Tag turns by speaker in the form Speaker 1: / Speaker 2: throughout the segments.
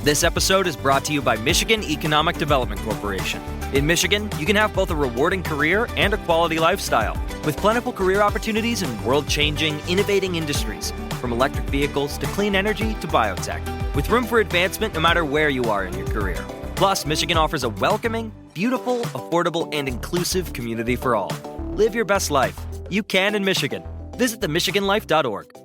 Speaker 1: This episode is brought to you by Michigan Economic Development Corporation. In Michigan, you can have both a rewarding career and a quality lifestyle, with plentiful career opportunities in world-changing, innovating industries, from electric vehicles to clean energy to biotech, with room for advancement no matter where you are in your career. Plus, Michigan offers a welcoming, beautiful, affordable, and inclusive community for all. Live your best life. You can in Michigan. Visit themichiganlife.org.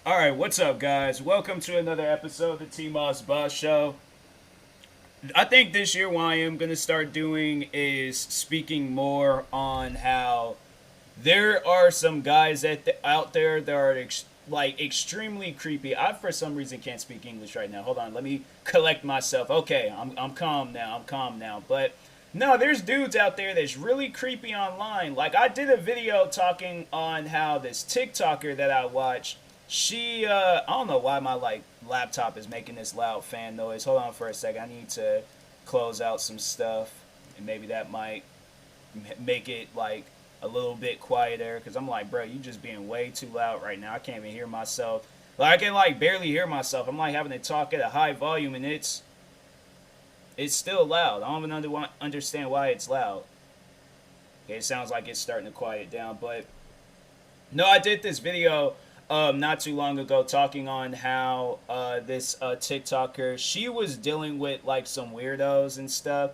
Speaker 2: Alright, what's up, guys? Welcome to another episode of the TMossBoss Show. I think this year what I am going to start doing is speaking more on how there are some guys out there that are extremely creepy. I, for some reason, can't speak English right now. Hold on, let me collect myself. Okay, I'm calm now. But no, there's dudes out there that's really creepy online. Like, I did a video talking on how this TikToker that I watch, she, I don't know why my, laptop is making this loud fan noise. Hold on for a second. I need to close out some stuff, and maybe that might make it, a little bit quieter, because I'm like, bro, you just being way too loud right now. I can't even hear myself. I can, barely hear myself. I'm, having to talk at a high volume, and it's still loud. I don't even understand why it's loud. Okay, it sounds like it's starting to quiet down, but no, I did this video not too long ago talking on how this TikToker, she was dealing with some weirdos and stuff.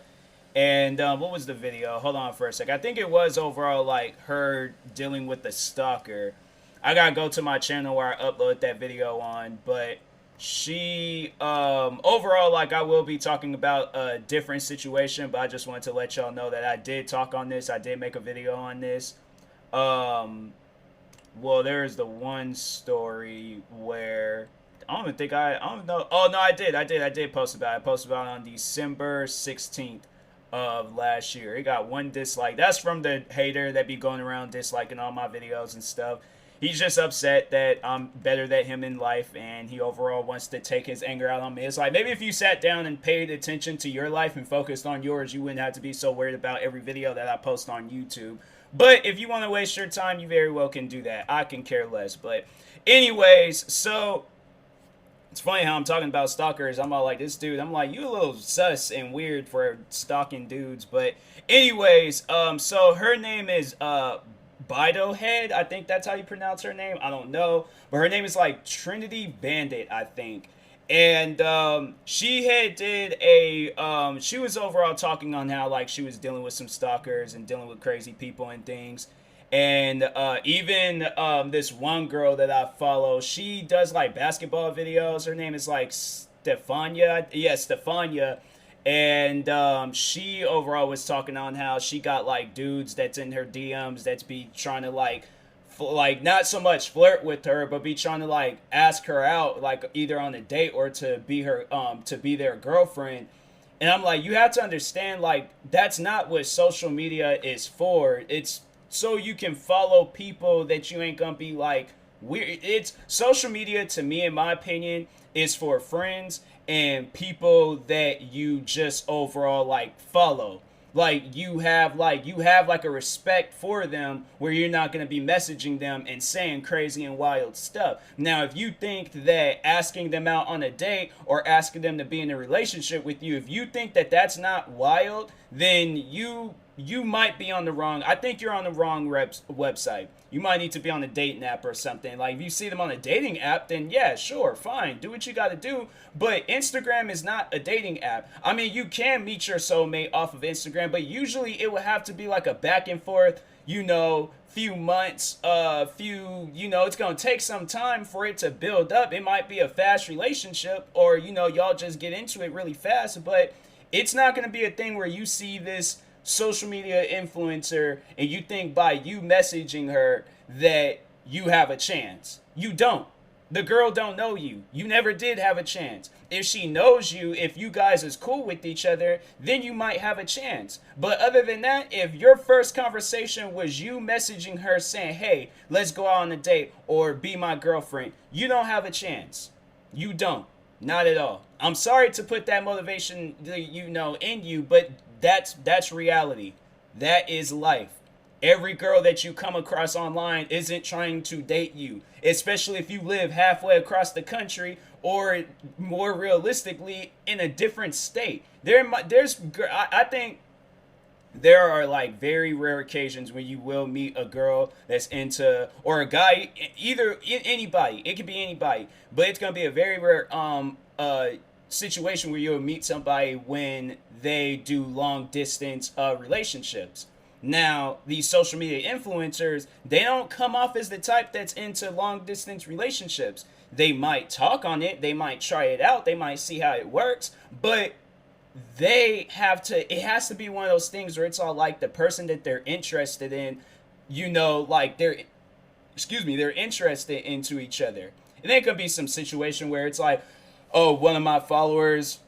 Speaker 2: And what was the video? Hold on for a sec. I think it was overall her dealing with the stalker. I gotta go to my channel where I upload that video on, but she overall, I will be talking about a different situation, but I just wanted to let y'all know that I did talk on this. I did make a video on this. Well, there's the one story where I don't know. Oh, no, I did post about it. I posted about it on December 16th of last year. It got one dislike. That's from the hater that be going around disliking all my videos and stuff. He's just upset that I'm better than him in life, and he overall wants to take his anger out on me. It's maybe if you sat down and paid attention to your life and focused on yours, you wouldn't have to be so worried about every video that I post on YouTube. But if you want to waste your time, you very well can do that. I can care less. But anyways, so it's funny how I'm talking about stalkers. I'm all like, this dude, I'm like, you a little sus and weird for stalking dudes. But anyways, so her name is Bidohead. I think that's how you pronounce her name. I don't know. But her name is Trinity Bandit, I think. And she had did a she was overall talking on how she was dealing with some stalkers and dealing with crazy people and things. And even this one girl that I follow, she does basketball videos. Her name is Stefania. Yeah, Stefania. And she overall was talking on how she got dudes that's in her DMs that's be trying to not so much flirt with her, but be trying to ask her out either on a date or to be her to be their girlfriend. And I'm like, you have to understand that's not what social media is for. It's so you can follow people that you ain't gonna be weird. It's social media, to me, in my opinion, is for friends and people that you just overall follow. You have a respect for them where you're not going to be messaging them and saying crazy and wild stuff. Now, if you think that asking them out on a date or asking them to be in a relationship with you, if you think that that's not wild, then you might be on the wrong. I think you're on the wrong website. You might need to be on a dating app or something. If you see them on a dating app, then yeah, sure, fine, do what you got to do. But Instagram is not a dating app. I mean, you can meet your soulmate off of Instagram, but usually it would have to be a back and forth, few months, it's going to take some time for it to build up. It might be a fast relationship, or, y'all just get into it really fast, but it's not going to be a thing where you see this social media influencer and you think by you messaging her that you have a chance. You don't. The girl don't know you. You never did have a chance. If she knows you, if you guys is cool with each other, then you might have a chance. But other than that, if your first conversation was you messaging her saying, hey, let's go out on a date or be my girlfriend, you don't have a chance. You don't. Not at all. I'm sorry to put that motivation, in you, but that's reality. That is life. Every girl that you come across online isn't trying to date you, especially if you live halfway across the country or more realistically in a different state. I think there are like very rare occasions when you will meet a girl that's into, or a guy, either anybody, it could be anybody, but it's gonna be a very rare situation where you'll meet somebody when they do long distance relationships. Now these social media influencers, they don't come off as the type that's into long distance relationships. They might talk on it, they might try it out, they might see how it works, but it has to be one of those things where it's all like the person that they're interested in, like they're interested into each other. And there could be some situation where it's like, oh, one of my followers,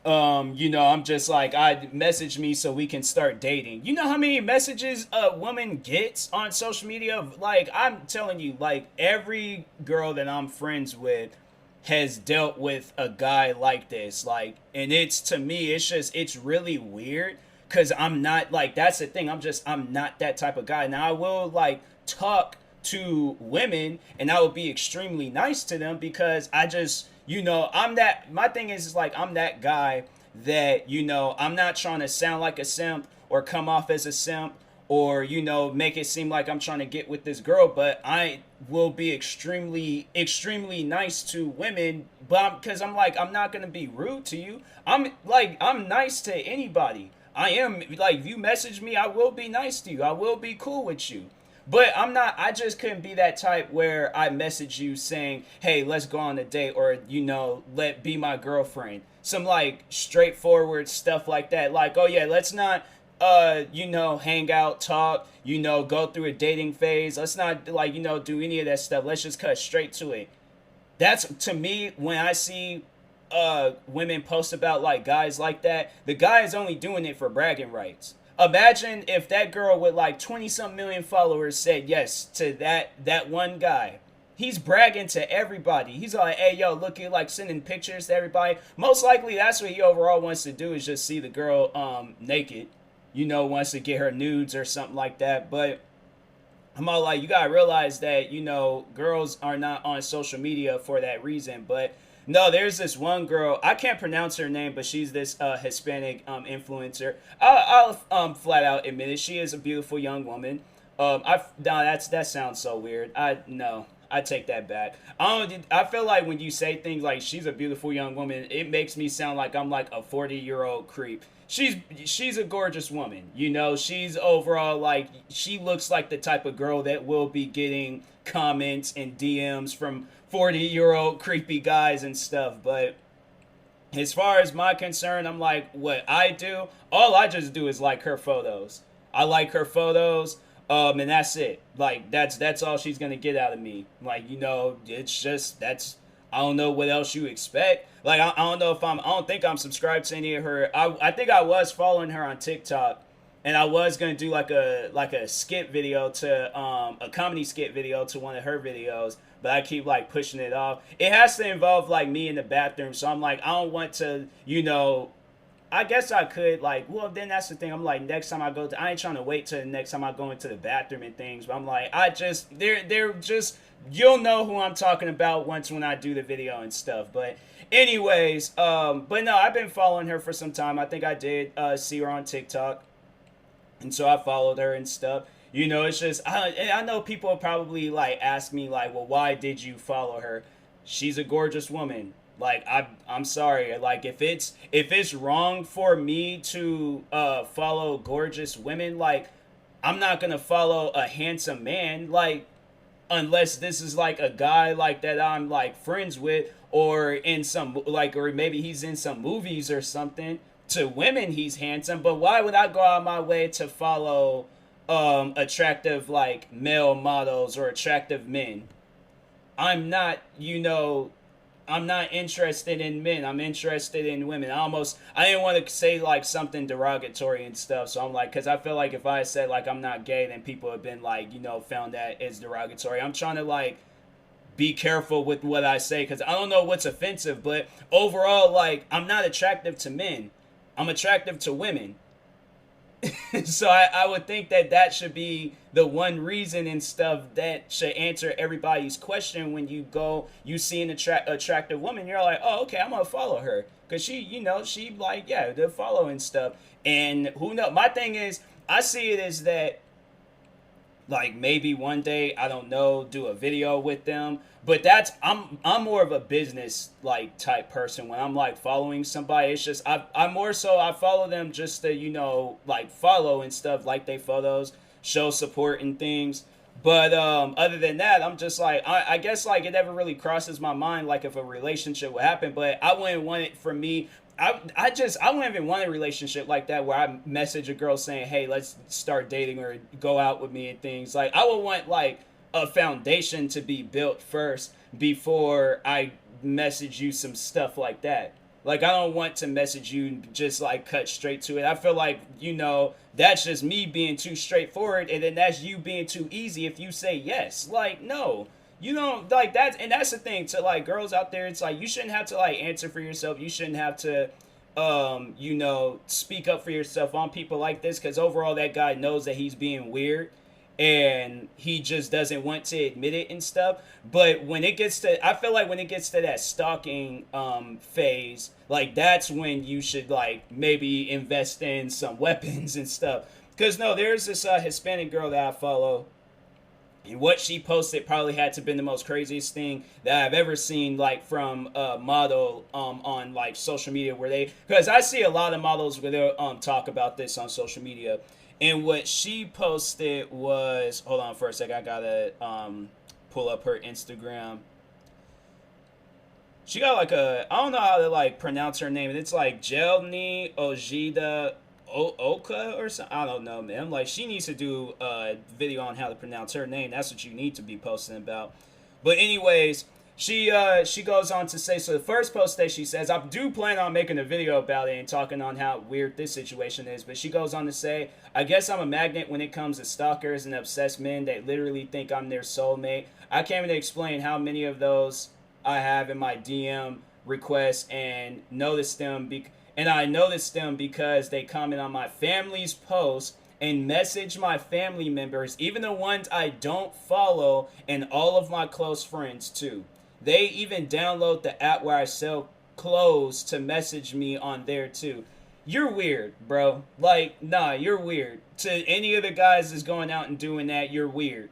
Speaker 2: I'm just like, I message me so we can start dating. You know how many messages a woman gets on social media? Like, I'm telling you, like, every girl that I'm friends with has dealt with a guy like this. Like, and to me, it's really weird because I'm not, like, that's the thing. I'm not that type of guy. Now, I will, like, talk to women and I will be extremely nice to them because my thing is like, I'm that guy that, I'm not trying to sound like a simp or come off as a simp or, make it seem like I'm trying to get with this girl, but I will be extremely, extremely nice to women, but because I'm like, I'm not going to be rude to you. I'm nice to anybody. I am, like, if you message me, I will be nice to you. I will be cool with you. But I just couldn't be that type where I message you saying, hey, let's go on a date or, be my girlfriend. Some like straightforward stuff like that. Like, oh yeah, let's not, hang out, talk, go through a dating phase. Let's not like, do any of that stuff. Let's just cut straight to it. That's, to me, when I see women post about like guys like that, the guy is only doing it for bragging rights. Imagine if that girl with like 20-some million followers said yes to that one guy. He's bragging to everybody. He's like, hey, yo, look, you're like sending pictures to everybody. Most likely that's what he overall wants to do is just see the girl naked. Wants to get her nudes or something like that. But I'm all like, you gotta realize that, girls are not on social media for that reason. But no, there's this one girl. I can't pronounce her name, but she's this Hispanic influencer. I'll flat out admit it. She is a beautiful young woman. That sounds so weird. I take that back. I feel like when you say things like she's a beautiful young woman, it makes me sound like I'm like a 40-year-old creep. She's a gorgeous woman. She's overall like, she looks like the type of girl that will be getting comments and DMs from 40-year-old creepy guys and stuff. But as far as my concern, I'm like, what I do, all I just do is like her photos. I like her photos, and that's it. Like, that's all she's gonna get out of me. Like, it's just, I don't know what else you expect. Like, I don't know if I don't think I'm subscribed to any of her. I think I was following her on TikTok, and I was gonna do like a skit video to a comedy skit video to one of her videos, but I keep like pushing it off. It has to involve like me in the bathroom, so I'm like, I don't want to, I guess I could, like, well, then that's the thing. I'm like, next time I I ain't trying to wait till the next time I go into the bathroom and things, but I'm like, they're just, you'll know who I'm talking about when I do the video and stuff. But anyways, but no, I've been following her for some time. I think I did see her on TikTok, and so I followed her and stuff. It's just, I know people probably like ask me like, well, why did you follow her? She's a gorgeous woman. Like, I'm sorry. Like, if it's wrong for me to follow gorgeous women, like, I'm not gonna follow a handsome man. Like, unless this is like a guy like that I'm like friends with, or in some like, or maybe he's in some movies or something. To women, he's handsome. But why would I go out of my way to follow attractive like male models or attractive men? I'm not, I'm not interested in men. I'm interested in women. I didn't want to say like something derogatory and stuff. So I'm like, because I feel like if I said like I'm not gay, then people have been like, found that as derogatory. I'm trying to like be careful with what I say, because I don't know what's offensive, but overall, like, I'm not attractive to men. I'm attractive to women. So I would think that that should be the one reason and stuff that should answer everybody's question when you see an attractive woman, you're like, oh, okay, I'm gonna follow her, because she like, yeah, they're following stuff. And who knows, my thing is, I see it as that, like, maybe one day, I don't know, do a video with them. But I'm more of a business like type person. When I'm like following somebody, it's just I more so I follow them just to, like, follow and stuff, like they photos, show support and things. But other than that, I'm just like, I guess, like, it never really crosses my mind like if a relationship would happen. But I wouldn't want it for me. I wouldn't even want a relationship like that where I message a girl saying, hey, let's start dating or go out with me and things. Like, I would want, like, a foundation to be built first before I message you some stuff like that. Like, I don't want to message you and just, like, cut straight to it. I feel like, that's just me being too straightforward, and then that's you being too easy if you say yes. Like, no. You don't, like, that's the thing to, like, girls out there. It's like, you shouldn't have to, like, answer for yourself. You shouldn't have to, speak up for yourself on people like this, because overall that guy knows that he's being weird and he just doesn't want to admit it and stuff. But when it gets to, I feel like when it gets to that stalking phase, like, that's when you should, like, maybe invest in some weapons and stuff. Because, no, there's this Hispanic girl that I follow, and what she posted probably had to have been the most craziest thing that I've ever seen, like, from a model on, like, social media, because I see a lot of models where they'll talk about this on social media. And what she posted was, hold on for a second, I gotta pull up her Instagram. She got, like, I don't know how to, like, pronounce her name. It's like Jailyne Ojeda Ochoa or something. I don't know, man. Like, she needs to do a video on how to pronounce her name. That's what you need to be posting about. But anyways, she goes on to say, so the first post that she says, I do plan on making a video about it and talking on how weird this situation is. But she goes on to say, I guess I'm a magnet when it comes to stalkers and obsessed men that literally think I'm their soulmate. I can't even explain how many of those I have in my DM requests, and I noticed them because they comment on my family's posts and message my family members, even the ones I don't follow, and all of my close friends too. They even download the app where I sell clothes to message me on there too. You're weird, bro. Like, nah, you're weird. To any of the guys that's going out and doing that, you're weird.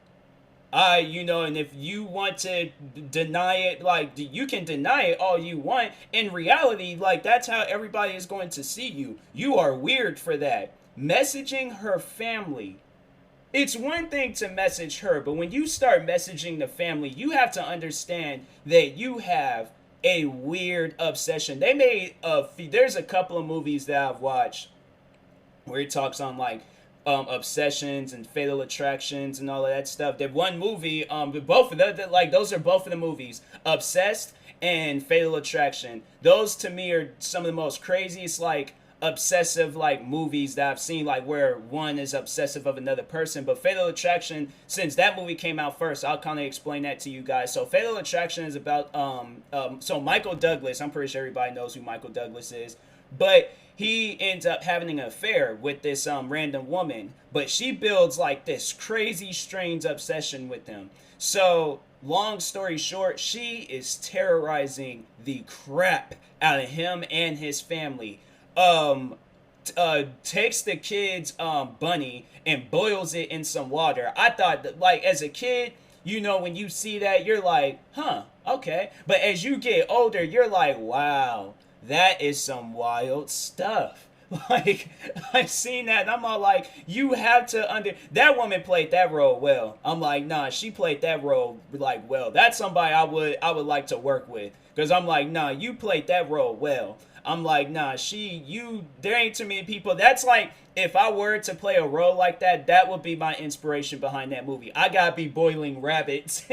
Speaker 2: And if you want to deny it, like, you can deny it all you want. In reality, like, that's how everybody is going to see you. You are weird for that. Messaging her family. It's one thing to message her, but when you start messaging the family, you have to understand that you have a weird obsession. There's a couple of movies that I've watched where it talks on, like, obsessions and fatal attractions and all of that stuff. That one movie, both of them, like, those are both of the movies, Obsessed and Fatal Attraction. Those to me are some of the most craziest, like, obsessive, like, movies that I've seen, like, where one is obsessive of another person. But Fatal Attraction, since that movie came out first, I'll kind of explain that to you guys. So Fatal Attraction is about so Michael Douglas, I'm pretty sure everybody knows who Michael Douglas is, but he ends up having an affair with this random woman, but she builds, like, this crazy strange obsession with him. So long story short, she is terrorizing the crap out of him and his family. Takes the kid's bunny and boils it in some water. I thought that, like, as a kid, when you see that, you're like, huh, okay. But as you get older, you're like, wow, that is some wild stuff. Like, I've seen that and I'm all like, you have to that woman played that role well. I'm like, nah, she played that role, like, well. That's somebody I would like to work with, because I'm like, nah, you played that role well. I'm like, nah, there ain't too many people. That's like if I were to play a role like that, that would be my inspiration behind that movie. I gotta be boiling rabbits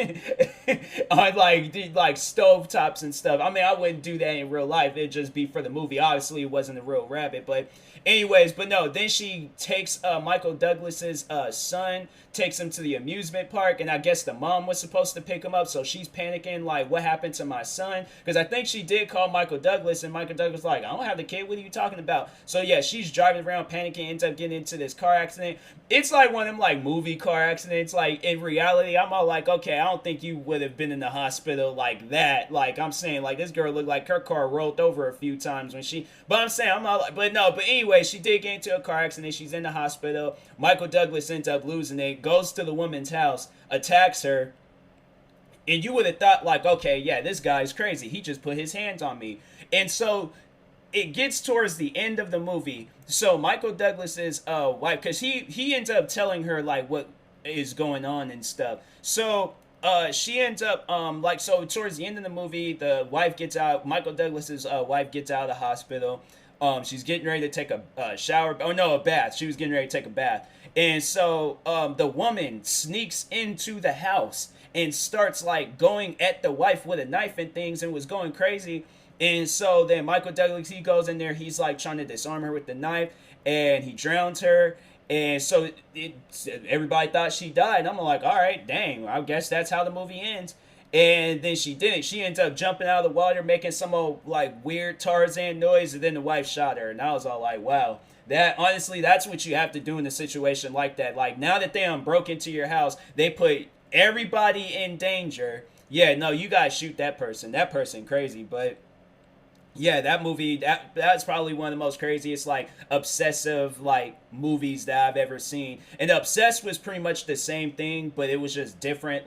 Speaker 2: on like stove tops and stuff. I mean, I wouldn't do that in real life. It'd just be for the movie. Obviously, it wasn't a real rabbit, but anyways, but no. Then she takes Michael Douglas's son, takes him to the amusement park, and I guess the mom was supposed to pick him up, so she's panicking like, what happened to my son? Because I think she did call Michael Douglas, and Michael Douglas like, I don't have the kid, what are you talking about? So yeah, she's driving around panicking, ends up getting into this car accident. It's like one of them like movie car accidents. Like in reality, I'm all like, okay, I don't think you would have been in the hospital like that. Like I'm saying, like this girl looked like her car rolled over a few times when she, but I'm saying, I'm not like, but no, but anyway, she did get into a car accident. She's in the hospital. Michael Douglas ends up losing it, goes to the woman's house, attacks her, and you would have thought like, okay, yeah, this guy's crazy. He just put his hands on me. And so it gets towards the end of the movie. So Michael Douglas's wife, because he ends up telling her like what is going on and stuff. So she ends up so towards the end of the movie, the wife gets out. Michael Douglas's wife gets out of the hospital. She's getting ready to take a shower. Oh no, a bath. She was getting ready to take a bath. And so the woman sneaks into the house and starts like going at the wife with a knife and things, and was going crazy. And so then Michael Douglas, he goes in there, he's like trying to disarm her with the knife, and he drowns her. And so everybody thought she died. I'm like, all right, dang, I guess that's how the movie ends. And then she didn't. She ends up jumping out of the water, making some old like weird Tarzan noise, and then the wife shot her. And I was all like, wow. That honestly, that's what you have to do in a situation like that. Like now that they broke into your house, they put everybody in danger. Yeah, no, you gotta shoot that person. That person crazy. But yeah, that movie, that's probably one of the most craziest like obsessive like movies that I've ever seen. And Obsessed was pretty much the same thing, but it was just different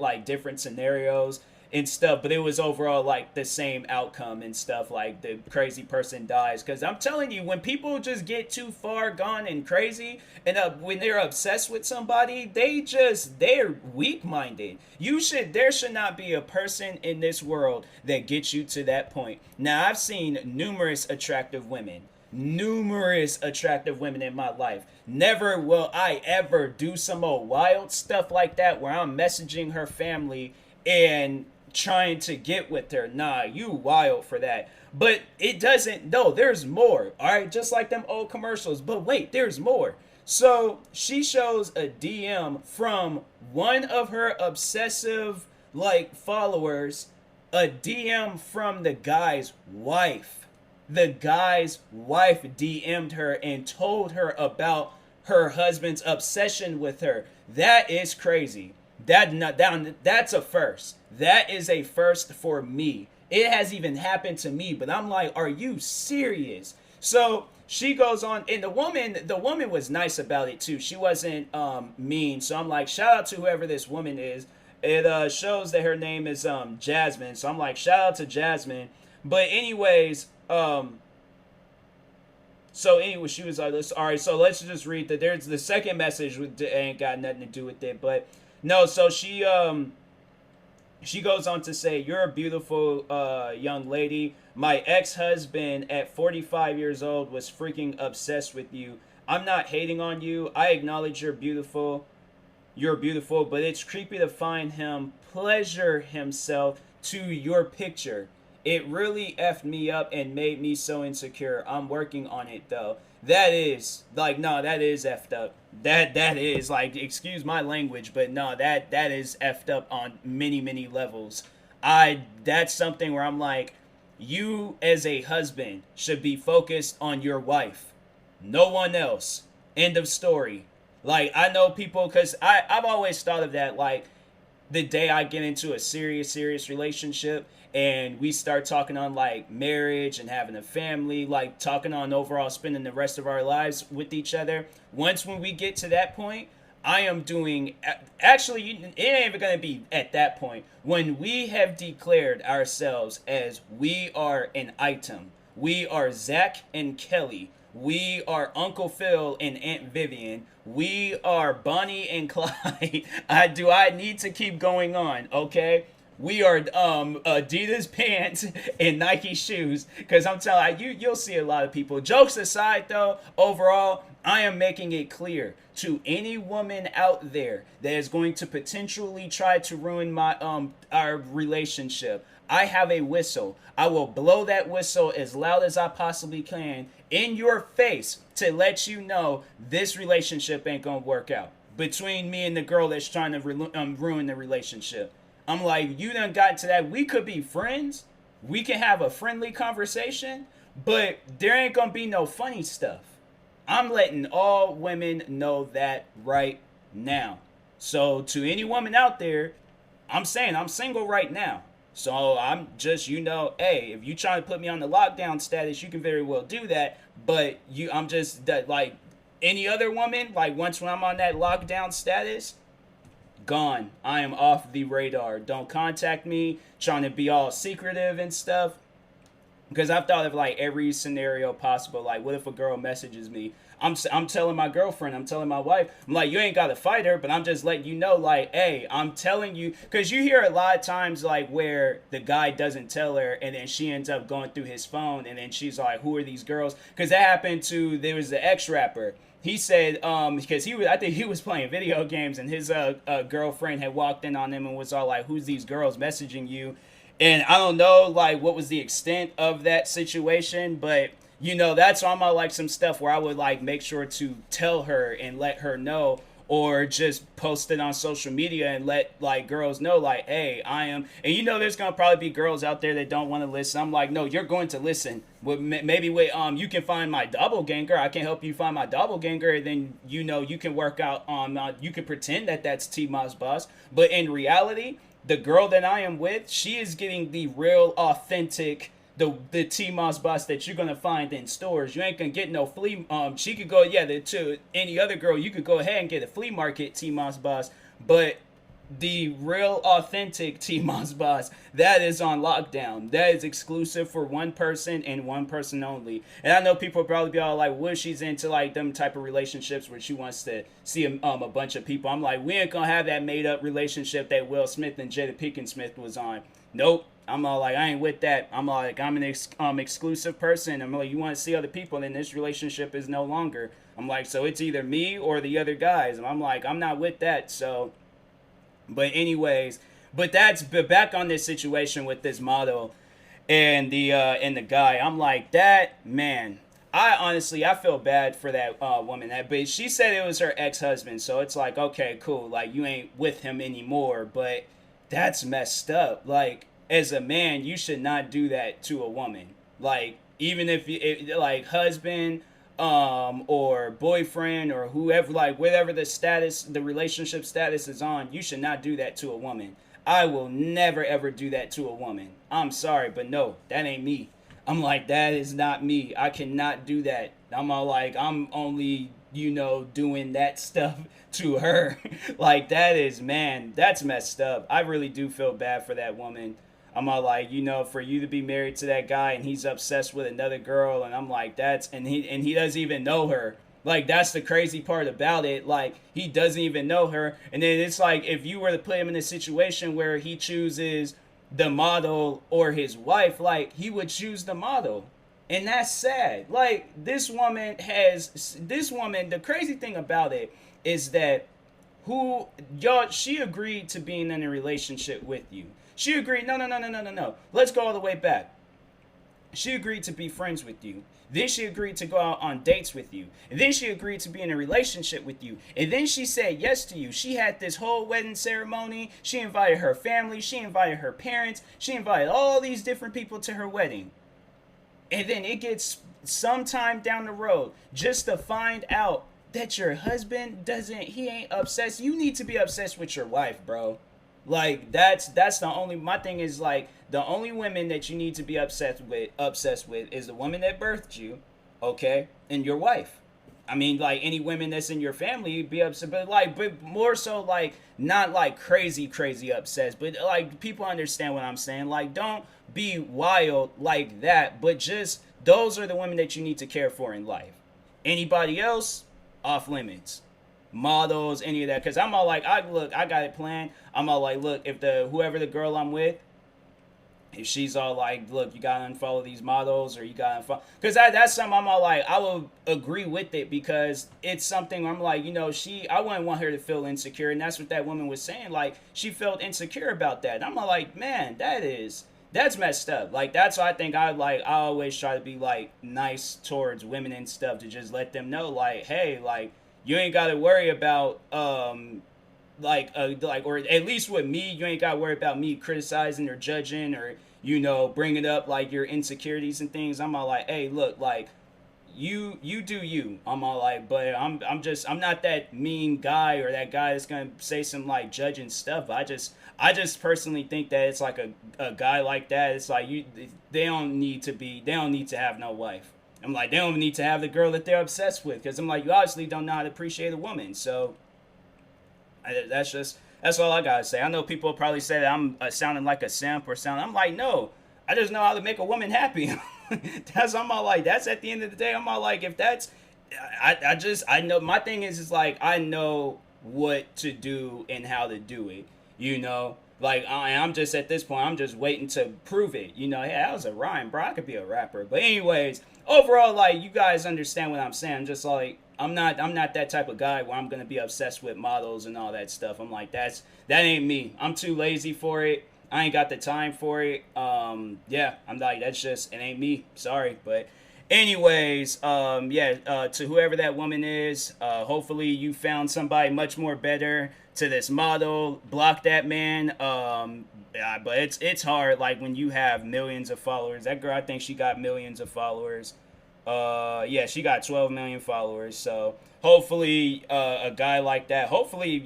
Speaker 2: scenarios and stuff, but it was overall like the same outcome and stuff. Like the crazy person dies, because I'm telling you, when people just get too far gone and crazy, and when they're obsessed with somebody, they're weak-minded. There should not be a person in this world that gets you to that point. Now, I've seen numerous attractive women in my life. Never will I ever do some old wild stuff like that where I'm messaging her family and trying to get with her. Nah, you wild for that. But it doesn't, no, there's more. All right, just like them old commercials. But wait, there's more. So she shows a DM from one of her obsessive like followers, a DM from the guy's wife. The guy's wife DM'd her and told her about her husband's obsession with her. That is crazy. That's a first. That is a first for me. It has even happened to me, but I'm like, are you serious? So she goes on, and the woman was nice about it too. She wasn't mean. So I'm like, shout out to whoever this woman is. It shows that her name is Jasmine. So I'm like, shout out to Jasmine. But anyways, she was like, all right, so let's just read that. There's the second message, ain't got nothing to do with it, but no, so she goes on to say, you're a beautiful young lady. My ex-husband at 45 years old was freaking obsessed with you. I'm not hating on you. I acknowledge you're beautiful. You're beautiful, but it's creepy to find him pleasure himself to your picture. It really effed me up and made me so insecure. I'm working on it though. That is like, no, that is effed up. That is like, excuse my language, but no, that is effed up on many levels. That's something where I'm like, you as a husband should be focused on your wife, no one else. End of story. Like, I know people, because I've always thought of that, like, the day I get into a serious relationship and we start talking on like marriage and having a family, like talking on overall spending the rest of our lives with each other. When we get to that point, I am doing, actually, it ain't even going to be at that point. When we have declared ourselves as we are an item, we are Zach and Kelly, we are Uncle Phil and Aunt Vivian, we are Bonnie and Clyde. Do I need to keep going on, okay? we are Adidas pants and Nike shoes. Because I'm telling you, you'll see a lot of people. Jokes aside, though, overall, I am making it clear to any woman out there that is going to potentially try to ruin my our relationship. I have a whistle. I will blow that whistle as loud as I possibly can in your face to let you know this relationship ain't gonna work out between me and the girl that's trying to ruin the relationship. I'm like, you done got to that. We could be friends. We can have a friendly conversation, but there ain't gonna be no funny stuff. I'm letting all women know that right now. So to any woman out there, I'm saying I'm single right now. So I'm just, hey, if you trying to put me on the lockdown status, you can very well do that. But I'm just that, like any other woman, like once when I'm on that lockdown status, gone. I am off the radar. Don't contact me trying to be all secretive and stuff. Because I've thought of like every scenario possible. Like, what if a girl messages me? I'm telling my girlfriend, I'm telling my wife, I'm like, you ain't got to fight her, but I'm just letting you know, like, hey, I'm telling you. Because you hear a lot of times, like, where the guy doesn't tell her, and then she ends up going through his phone, and then she's like, who are these girls? Because that happened to, there was the ex-rapper. He said, because I think he was playing video games, and his girlfriend had walked in on him and was all like, who's these girls messaging you? And I don't know, like, what was the extent of that situation, but, that's why I'm on, like, some stuff where I would, like, make sure to tell her and let her know, or just post it on social media and let, like, girls know, like, hey, I am, and there's gonna probably be girls out there that don't want to listen. I'm like, no, you're going to listen. Maybe you can find my doppelganger. I can help you find my doppelganger, and then, you can work out on, you can pretend that that's TMossBoss, but in reality, the girl that I am with, she is getting the real authentic, the TMossBoss that you're gonna find in stores. You ain't gonna get no flea. She could go, to any other girl, you could go ahead and get a flea market TMossBoss, but the real authentic TMossBoss, that is on lockdown. That is exclusive for one person and one person only. And I know people will probably be all like, what if she's into like them type of relationships where she wants to see a bunch of people? I'm like, we ain't gonna have that made up relationship that Will Smith and Jada Pinkett Smith was on. Nope. I'm all like, I ain't with that. I'm like, I'm an exclusive person. I'm like, you want to see other people, then this relationship is no longer. I'm like, so it's either me or the other guys. And I'm like, I'm not with that. So, but anyways, but back on this situation with this model and the guy. I'm like, that man. I feel bad for that woman. But she said it was her ex-husband, so it's like, okay, cool. Like, you ain't with him anymore, but that's messed up. Like, as a man, you should not do that to a woman. Like, even if like husband, or boyfriend or whoever, like whatever the relationship status is on, you should not do that to a woman. I will never ever do that to a woman. I'm sorry, but no, that ain't me. I'm like, that is not me. I cannot do that. I'm all like, I'm only, doing that stuff to her. Like, that's messed up. I really do feel bad for that woman. I'm all like, for you to be married to that guy and he's obsessed with another girl, and I'm like, and he doesn't even know her. Like, that's the crazy part about it. Like, he doesn't even know her. And then it's like, if you were to put him in a situation where he chooses the model or his wife, like, he would choose the model. And that's sad. Like, this woman, the crazy thing about it is that she agreed to being in a relationship with you. She agreed, no. Let's go all the way back. She agreed to be friends with you. Then she agreed to go out on dates with you. And then she agreed to be in a relationship with you. And then she said yes to you. She had this whole wedding ceremony. She invited her family. She invited her parents. She invited all these different people to her wedding. And then it gets sometime down the road just to find out that your husband he ain't obsessed. You need to be obsessed with your wife, bro. Like, that's my thing is, like, the only women that you need to be obsessed with is the woman that birthed you, okay, and your wife. I mean, like, any women that's in your family, be upset, but more so, like, not, like, crazy obsessed, but, like, people understand what I'm saying. Like, don't be wild like that, but just, those are the women that you need to care for in life. Anybody else, off limits. models, any of that. Because I'm all like, I got it planned. I'm all like, look, if whoever the girl I'm with, if she's all like, look, you gotta unfollow these models, or you gotta unfollow, because that's something I'm all like, I will agree with it, because it's something where I'm like, I wouldn't want her to feel insecure, and that's what that woman was saying, like, she felt insecure about that. And I'm all like, man, that's messed up. Like, that's why I think I always try to be like nice towards women and stuff, to just let them know, like, hey, like, you ain't gotta worry about or at least with me, you ain't gotta worry about me criticizing or judging, or bringing up like your insecurities and things. I'm all like, hey, look, like, you do you. I'm all like, but I'm not that mean guy, or that guy that's gonna say some like judging stuff. I just personally think that it's like a guy like that, it's like, they don't need to have no wife. I'm like, they don't need to have the girl that they're obsessed with, because I'm like, you obviously don't know how to appreciate a woman. So that's all I gotta say. I know people probably say that I'm sounding like a simp or something. I'm like, no, I just know how to make a woman happy. I'm all like, that's at the end of the day. I'm all like, if that's, I know, my thing is like, I know what to do and how to do it, like, I'm just at this point, I'm just waiting to prove it, hey, that was a rhyme, bro, I could be a rapper. But anyways, overall, like, you guys understand what I'm saying. I'm just like, I'm not that type of guy where I'm gonna be obsessed with models and all that stuff. I'm like, that ain't me. I'm too lazy for it. I ain't got the time for it. Yeah, I'm like, it ain't me. Sorry. But anyways, to whoever that woman is, hopefully you found somebody much more better to this model. Block that man. Yeah, but it's hard, like, when you have millions of followers. That girl, I think she got millions of followers. Yeah, she got 12 million followers. So hopefully, a guy like that, hopefully,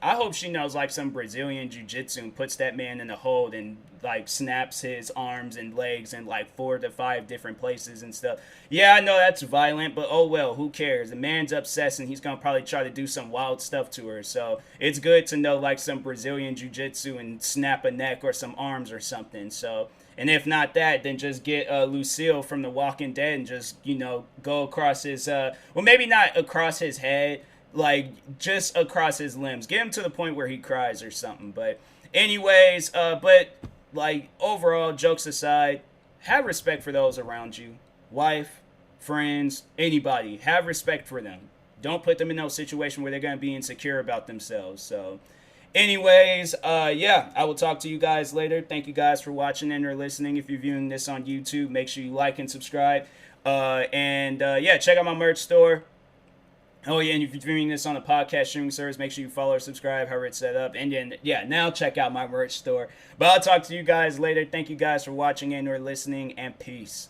Speaker 2: I hope she knows like some Brazilian jiu-jitsu and puts that man in a hold and like snaps his arms and legs in like 4 to 5 different places and stuff. Yeah, I know that's violent, but oh well, who cares? The man's obsessed, and he's gonna probably try to do some wild stuff to her. So it's good to know like some Brazilian jiu-jitsu and snap a neck or some arms or something. So, and if not that, then just get Lucille from The Walking Dead and just, go across his, well, maybe not across his head, like, just across his limbs. Get him to the point where he cries or something. But anyways, like, overall, jokes aside, have respect for those around you. Wife, friends, anybody. Have respect for them. Don't put them in no situation where they're going to be insecure about themselves. So, anyways, yeah, I will talk to you guys later. Thank you guys for watching and or listening. If you're viewing this on YouTube, make sure you like and subscribe. Yeah, check out my merch store. Oh, yeah, and if you're viewing this on a podcast streaming service, make sure you follow or subscribe, however it's set up. And then, yeah, now check out my merch store. But I'll talk to you guys later. Thank you guys for watching and or listening, and peace.